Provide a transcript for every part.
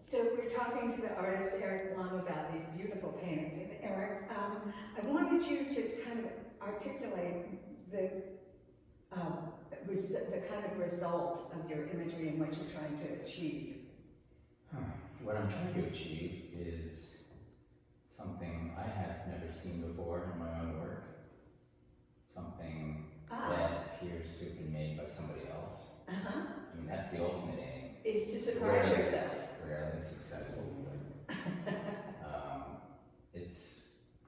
So we're talking to the artist Eric Blum about these beautiful paintings. And Eric, I wanted you to kind of articulate the kind of result of your imagery and what you're trying to achieve. What I'm trying to achieve is something I have never seen before in my own work. Something that appears to have been made by somebody else. I mean, that's the ultimate aim. Is to surprise yourself. Rarely successful, but it's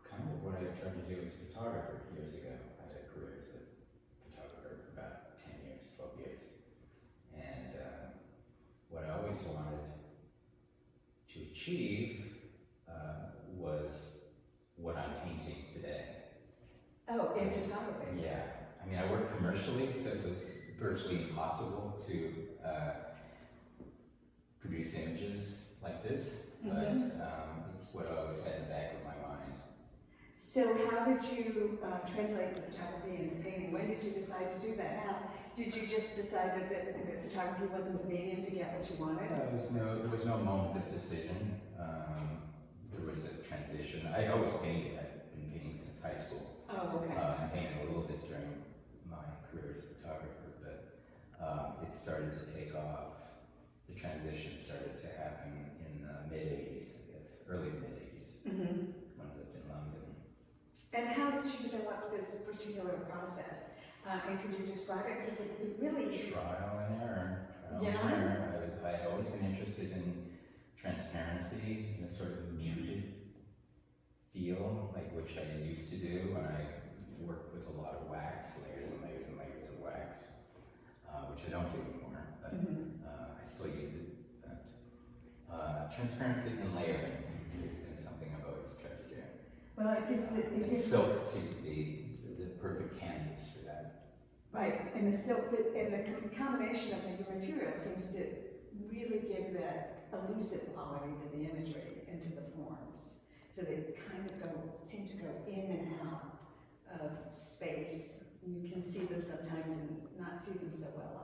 kind of what I tried to do as a photographer years ago. I had a career as a photographer for about 10 years, 12 years. And what I always wanted to achieve was what I'm painting today. Oh, in photography? Yeah. I mean, I work commercially, so it was virtually impossible to produce images like this, but it's what I always had in the back of my mind. So how did you translate the photography into painting? When did you decide to do that? How did you just decide that photography wasn't the medium to get what you wanted? There was no moment of decision. There was a transition. I always painted. I've been painting since high school. Oh, okay. I painted a little bit during my career as a photographer, but it started to take off. The transition started to happen in the mid-'80s, I guess, early mid-'80s, when I lived in London. And how did you develop this particular process? And could you describe it? Because it really... Trial and error. I had always been interested in transparency, in a sort of muted feel, like which I used to do when I worked with a lot of wax, layers and layers and layers of wax, which I don't do anymore, but I still use it. But transparency and layering has been something I've always tried to do. Well, I guess and silk seems to be the perfect canvas for that. Right, and the silk, and the combination of the material seems to really give that elusive quality to the imagery and to the forms. So they kind of seem to go in and out of space. You can see them sometimes and not see them so well